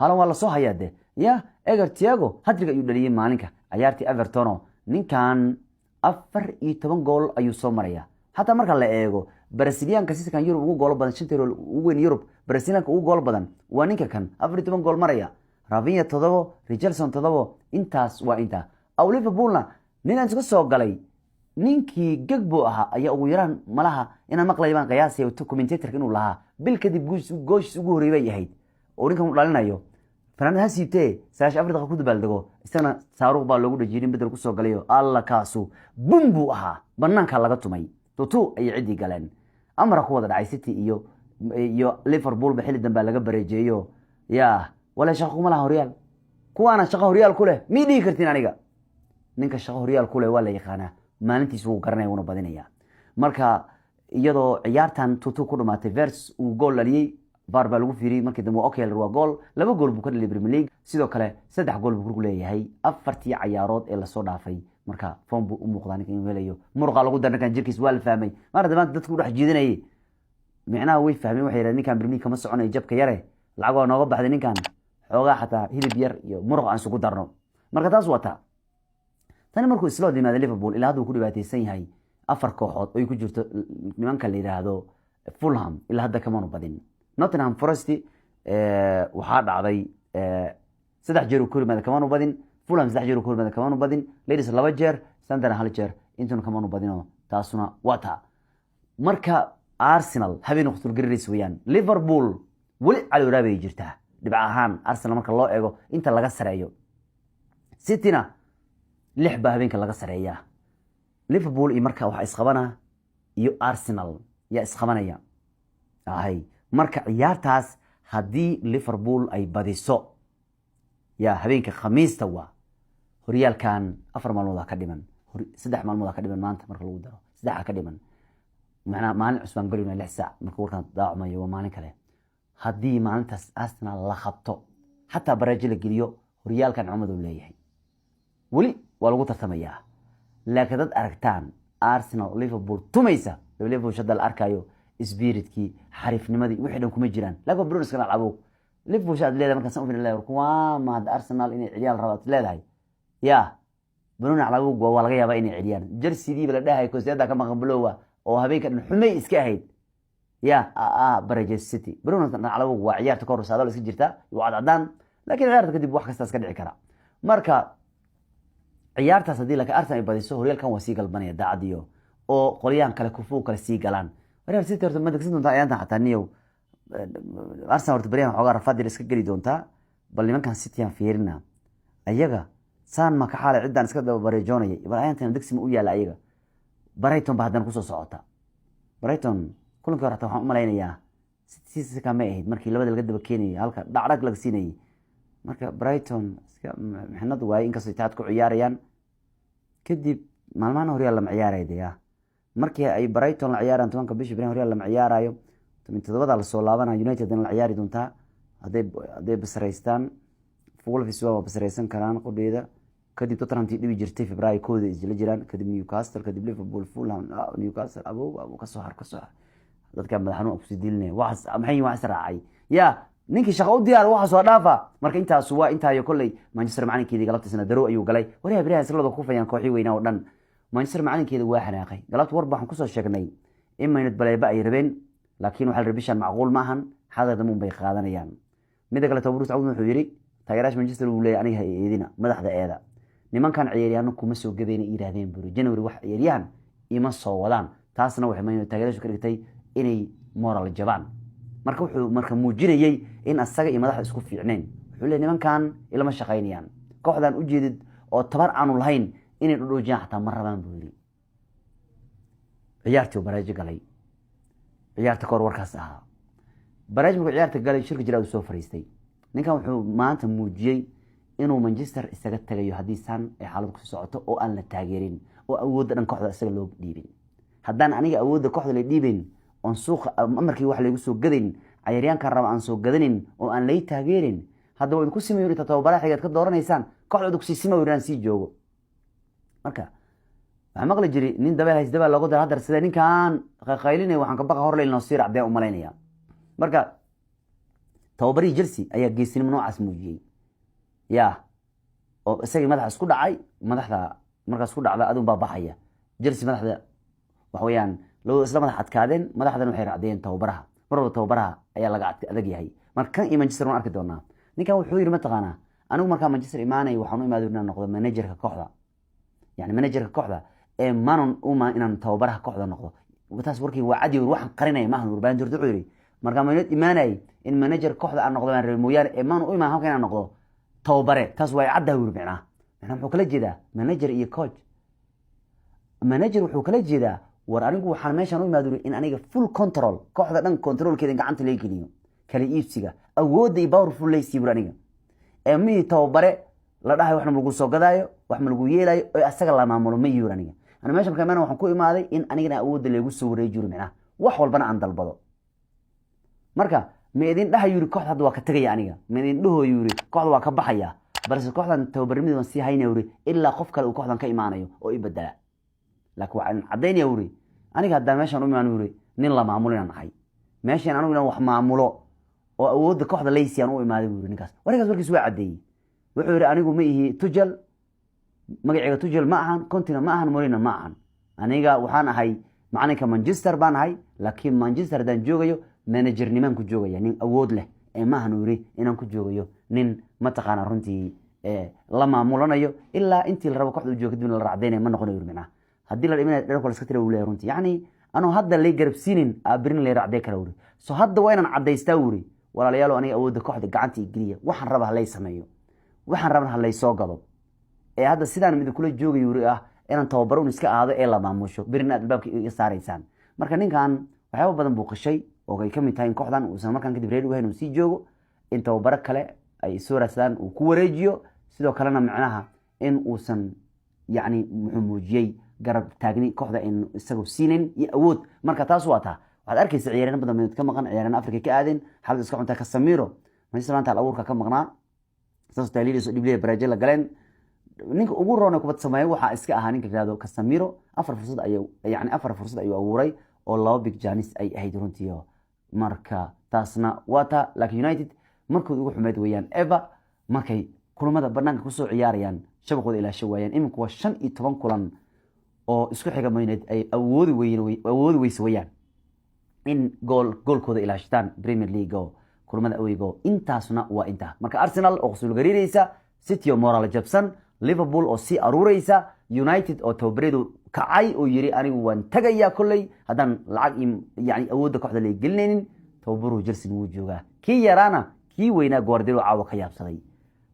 هلا والله صو هياده يا اجر تياغو هدريغ ايو دhaliyay maalinka ciyaartii Everton ninkan 14 gool ayuu soo maraya hatta marka la eego Brazilianka siiskan Europe ugu gool badan shantii ugu weyn Europe Brazilianka ugu gool badan waa ninka kan 14 gool maraya Rafinha 7 Richarlison 7 intaas waa inta aw Liverpoolna ninaan iska soo galay ninkii gagbo ahaa ayaa ugu yaraan malaha inaan maqlaybaan qiyaasay oo commentator inuu lahaa bil kadib goosh ugu horeeyay yahay oo ninkan uu dhalinayo fanaanada siitee saash afrika ku dabaaldego isna saaruq baa loogu dhajirin bedel ku soo galayo alla kaasu bumbu ahaa banaanka laga tumay tutu ay cidi galeen amra ku wada dhacay City iyo Liverpool ba xilli dambe laga bareejeeyo ya wala shaqo ma laha Real kuwaana shaqo Real ku leh midii kartiin aniga ninka shaqo Real ku leh waa la yaqaana maalintiis uu garanay una badinaya marka iyadoo ciyaartan tutu ku dhamaatay Vers uu gool dhaliyay VAR baa lagu fiiriyay markii dambe okay waa gool laba gool buu ka dhaliyay Premier League sidoo kale saddex gool buu ku leeyahay afartii ciyaarood ee la soo dhaafay marka form buu u muuqdaa ninkan inuu helayo muruqa lagu darnakan jirkiis waa la fahmay mar dabaan dadku wax jiidanayay micnaha way fahmeen waxay yiraahdeen ninkan Premier League kama soconay jabka yare lacag waa nooga baxday ninkan xoogaa xataa hilib yar iyo muruq aan isugu darno marka taas wata tani markuu isla dimaado Liverpool ilaa hadda ku dhibaataysan yahay afar kooxood oo ay ku jirto nimanka la yiraahdo Fulham ilaa hadda kama badin Nottingham Forest waxa dhacday saddex jeer ku yimaada kama badin Fulham saddex jeer ku yimaada kama badin Leeds laba jeer Sunderland hal jeer intuna kama badino taasuna wata marka Arsenal habeen waqti gariis weeyaan Liverpool wali cali raabay jirtaa dhibca ahaan Arsenal marka loo eego inta laga sareeyo Cityna lix baa habeenka laga sareeyaa Liverpool iyo marka waxa isqabana iyo Arsenal ya isqabanaya marka ciyaartaas hadii Liverpool ay badiso ya habeenka Khamiista waa horyaalkan 4 maalmood ka dhiman 3 maalmood ka dhiman maanta marka lagu daro 3 ka dhiman macna maalin cusbaan galina 6 saac marka warkan daacmayo waa maalin kale hadii maalintaas Arsenal la qabto hatta Brazil la geliyo horyaalkan cumadu leeyahay wali waa lagu tartamayaa laakiin dad aragtaan Arsenal Liverpool tumaysa Liverpool shadal arkayo spiritki xariifnimadii wixii dhan kuma jiraan laakiin Bruno iska lacabo Liverpool shaad leedahay marka san u filan leeyahay kuwa ma Arsenal inay ciyaal rabaad leedahay ya Bruno lacabo waa laga yaabaa inay ciyaaraan Chelsea la dhahay ko sayda ka maqan blowa oo habeenka dhan xumay iska ahayd ya Brazil City Bruno lacabo waa ciyaarta kor saadal iska jirta waa cadaan laakiin ciyaarta kadib wax kasta iska dhici kara marka ciyaartaas hadii la ka Arsenal ay badiso horyaalkan waa sii galbanaya daacadiyo oo qoliyaan kale kufu kale sii galaan Real City horta ma dagsan doontaa ayaanta xataa niyow Arsenal horta bariyan xogaa rafadil iska gali doontaa bal nimankan City aan fiirina ayaga saan ma ka xaalay ciidan iska daba bareejoonay bal ayaantan dagsi ma u yaala ayaga Brighton ba hadan ku soo socota Brighton kulanka hore waxaan u maleynayaa City kama ahayd markii labada laga daba keenay halka dhacdag laga siinay marka Brighton iska maxnad waay in ka soo taad ku ciyaarayaan kadib maalmahan horyal la ciyaarayday markii ay Brighton la ciyaaraan 10 bishii Brighton horyal la ciyaarayo 7 la soo laabana United la ciyaari doonta haday basreystaan Wolves waa basreysan karaan qodheeda kadib Tottenham tii dhibi jirtay February kooda isla jiraan kadib Newcastle kadib Liverpool Fulham Newcastle abu ka soo har dadka madaxnu ku sidilnay wax maxay wax raacay ya ninkii shaqo u diyaar waxa soo dhaafa marka intaas waa intaayo kulay Manchester macalinkeedii galabtiisna daro ayuu galay wariyaha Ibrahim Salado ku fayaan kooxi weynaa oo dhan Manchester macalinkeeda waa xanaaqay galabta war baan ku soo sheegnay in maynad baleeba ay rabeen laakiin waxa la rabishan macquul ma ahan xaqiiqda mun bay qaadanayaan mid kale Bruce Awd wuxuu yiri taageerayaasha Manchester uu leeyahay aniga eedina madaxda eeda nimankan ciyaaryahan kuma soo gadeena Iiraahdeen buru January wax ciyaaryahan ima soo wadaan taasna waxay maayeen taageerayaashu ka dhigtay inay moral jabaan marka muujinayay in asaga iyo madaxda isku fiicneen wuxuu leeyahay nimankan ilama shaqeynayaan kooxdan u jeedid oo tabar aanu lahayn inay dhudhoojiyaan xataa ma rabaan buu yiri ciyaartii Baraji galay ciyaarta kor warkaas ahaa Baraji markuu ciyaarta galay shirka jiraad soo fariistay ninkan wuxuu maanta muujiyay inuu Manchester isaga tagayo hadii san ay xaalad ku socoto oo aan la taageerin oo awoodda dhan kooxda isaga loo dhiibin haddaan aniga awoodda kooxda la dhiibin on suuq markii wax lagu soo gadin ciyaaryaanka raba aan soo gadanin oo aan lay taageerin hadda way ku simeeyay tababara xigeed ka dooranaysan kooxda ku simeeyay si joogo marka waxa maqla jiri nin dabeel hays dabeel lagu dar sida ninkan qaylinay waxaan ka baqa hor leeyno siir cadeen u maleynaya marka tababarihii Chelsea ayaa geesinimo noocaas muujiyay yaa oo isagii madaxa isku dhacay madaxda markaas isku dhacda aduu baa baxaya Chelsea madaxda waxa weeyaan loo isla madax adkaadeen madaxdan waxay raacdeen tababaraha marba tababaraha ayaa laga adag yahay markan Manchester waan arki doonaa ninkan wuxuu yiri ma taqaana anigu marka Manchester imaanay waxaan u imaado inaan noqdo managerka kooxda yani managerka kooxda ee manon uma inaan tababaraha kooxda noqdo wataas warkii waa cadi waxaan qarinay ma ahan warbaan jirto wuxuu yiri marka ma imaanay in manager kooxda aan noqdo aan reer mooyaan ee manon u imaan halka inaan noqdo tababare taas way cadda warbicna maxaan wuxuu kala jeedaa manager iyo coach manager wuxuu kala jeedaa war anigu waxaan meeshan u imaado in aniga full control kooxda dhan controlkeeda gacanta la geliyo kala iibsiga awoodda iyo powerful leysi bur aniga ee mi tababare la dhahay wax lagu soo gadaayo wax lagu yeelayo oo asaga la maamulo ma yiri aniga ana meeshan markaa waxaan ku imaaday in aniga awoodda lagu soo wareejiyo macna wax walbana aan dalbado marka ma idin dhahay yiri kooxda hadda waa ka tagaya aniga ma idin dhaho yiri kooxda waa ka baxaya balse kooxdan tababarnimada waan sii haynaa yiri ilaa qof kale uu kooxdan ka imaanayo oo ibadala laakiin waxaan cadeynaya yiri aniga hadda meeshan u imaan yiri nin la maamulina nahay meeshan anigu inaan wax maamulo oo awoodda kooxda leysiyaan u imaaday yiri ninkaas warkiis waa cadeeyay wuxuu yiri anigu ma ihi Tuchel magaciga Tuchel ma ahan Conte ma ahan Mourinho ma ahan aniga waxaan ahay macalinka Manchester baan ahay laakiin Manchester dan joogayo manager niman ku joogaya nin awood leh ee ma ahan yiri inaan ku joogayo nin ma taqaan runtii la maamulanayo ilaa intii la rabo kooxda joogto la raacdeynay ma noqonayo macna hadii la dhimanay dharka la iska tiro wuu runtii yani anoo hadda la garabsiinin abrin la raacday kara wuri soo hadda waa inaan cadeystaa wuri walaalayaal aniga awoodda kooxda gacanta igeliya waxaan rabaa la sameeyo waxaan rabaa la soo gado ee hadda sidaan mid kula joogay wuri inaan tababaro iska aado ee la maamusho birna albaabka iga saaraysan marka ninkan waxyaabo badan buu qashay oo ay kamid tahay kooxdan uu markaan kadib reer u hayn uu sii joogo in tababaro kale ay soo raadsadaan uu ku wareejiyo sidoo kalena macnaha in uusan yani muujiyay garab taagni kooxda in isagu siinin iyo awood marka taas waa taa waxaad arkaysaa ciyaarana badan mid ka maqan ciyaarana Afrika ka aadeen xalad iska cunta ka Samiro Manchester United abuurka ka maqnaa saas daliiliso dhibley Brazil la galeen ninka ugu roon kubad sameeyay waxa iska ahaa ninka raado ka Samiro afar fursad ayuu abuuray oo laba big janis ay ahayd runtii marka taasna wata laakiin United markuu ugu xumeed weeyaan Eva markay kulamada banaanka ku soo ciyaarayaan shabaqooda ilaa shawayaan iminku waa 15 kulan oo isku xiga United ay awoodi weeyaan in goolkooda ilaashtaan Premier League oo kulamada awaygo intaasna waa inta marka Arsenal oo soo gariiraysa City oo moral jabsan Liverpool oo si aruuraysa United oo tababareedu kacay oo yiri anigu waan tagaya kulay hadan lacag yani awoodda kooxda la gelinaynin tababaru Chelsea wuu joogaa kii yaraana kii weyna Guardiola caawa ka yaabsaday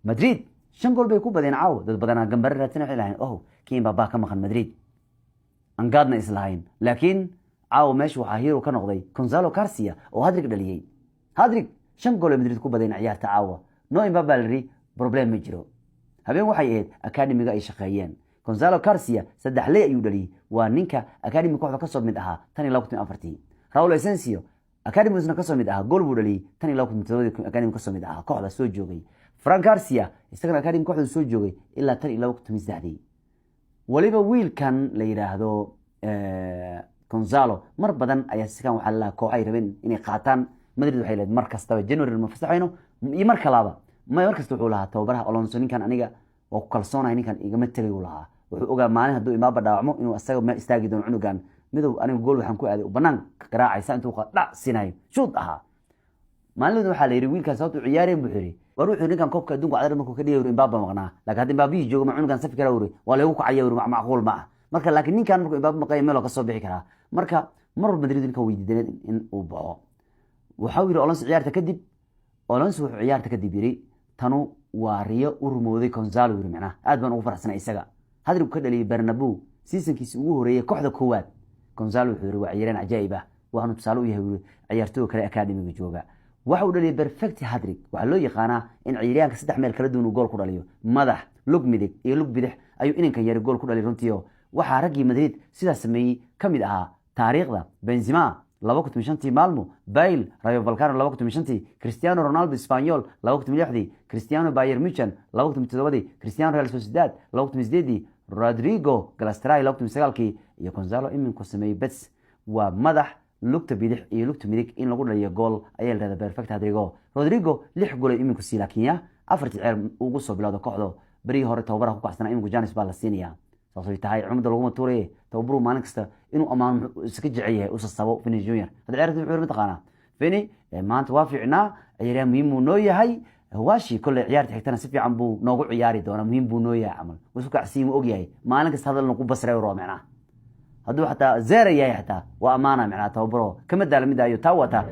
Madrid 5 gool bay ku badeen caawa dad badan gambar raadsan waxay lahayn kii Mbappé ka maqan Madrid aan gaadna islahayn laakiin caawa meesha waxa hero ka noqday Gonzalo Garcia oo hadrig dhaliyay 5 gool Madrid ku badeen ciyaarta caawa no Mbappé problem ma jiro habeen waxay ahayd academy-ga ay shaqeeyeen Gonzalo Garcia 3 lay ayuu dhaliyay waa ninka academy kooxda ka soo mid ahaa tan 2004 Raul Asensio academy-isna ka soo mid ahaa gool buu dhaliyay tan 2007 academy ka soo mid ahaa kooxda soo joogay Frank Garcia isagana academy kooxda soo joogay ilaa tan 2003 waliba wiilkan la yiraahdo Gonzalo mar badan ayaa sikan waxa la kooxay rabeen inay qaataan Madrid waxay leedahay mar kasta January ma fasaxayno iyo mar kalaba ma markasta wuxuu lahaa tababaraha Alonso ninkan aniga oo ku kalsoonahay ninkan igama tagay uu lahaa wuxuu ogaa maalin haduu Mbappé dhaawacmo inuu asaga ma istaagi doono cunugan midow aniga gool waxaan ku aaday u banaan garaacaysa intuu dhac sinayo shoot aha maalin waxa la yiri wiilkaas sababtu ciyaareen buu xiri war wuxuu ninkan koobka adduunka cadar markuu ka dhigay Mbappé maqnaa laakiin hadii Mbappé joogo ma cunugan safki kara wuri waa lagu kacay wuri macquul ma marka laakiin ninkan markuu Mbappé maqay meel ka soo bixi kara marka mar Madrid ninka weydiiday in uu baxo waxa uu yiri Alonso ciyaarta kadib wuxuu ciyaarta kadib yiri tanu waa riyo urmooday Gonzalo yiri macna aad baan ugu faraxsanay isaga hadrigu ka dhaliyay Bernabeu seasonkiisa ugu horeeyay kooxda koowaad Gonzalo wuxuu yiri waa ciyaaraan ajaa'ib ah waxaanu tusaale u yahay ciyaartooyda kale academy-ga jooga waxa uu dhaliyay perfect hadrig waxa loo yaqaanaa in ciyaaryahanka 3 meel kala duwan gool ku dhaliyo madax lug midig iyo lug bidix ayuu inankan yar gool ku dhaliy runtii waxa ragii Madrid sidaas sameeyay kamid ahaa taariikhda Benzema 2005 Malmo Bale Rayo Vallecano 2005 Cristiano Ronaldo Espanyol 2006 Cristiano Bayern Munchen 2007 Cristiano Real Sociedad 2008 Rodrigo Galatasaray 2009 iyo Gonzalo iminku sameeyay bets waa madax lugta bidix iyo lugta midig in lagu dhaliyo gool ayaa la yidhahdaa perfect Rodrigo 6 gool ay iminku sii laakiin afartii ceer ugu soo bilowda kooxda bari hore tababaraha ku kaxsana iminku Janis baa la siinaya saasoo tahay cumada lagu tuuray tababaru maalin kasta inuu amaan iska jecel u sasabo Vini Junior hada ceerta wuxuu mid taqaana Vini maanta waa fiicnaa ciyaar muhiim uu noo yahay waashi kulli ciyaarta xigtana si fiican buu noogu ciyaari doona muhiim buu noo yahay amal wuxuu ka casiimo og yahay maalin kasta hadalna ku basray roomana hadduu xataa zeera yahay xataa waa amaana macna tababaro kama daalmid ayo taawata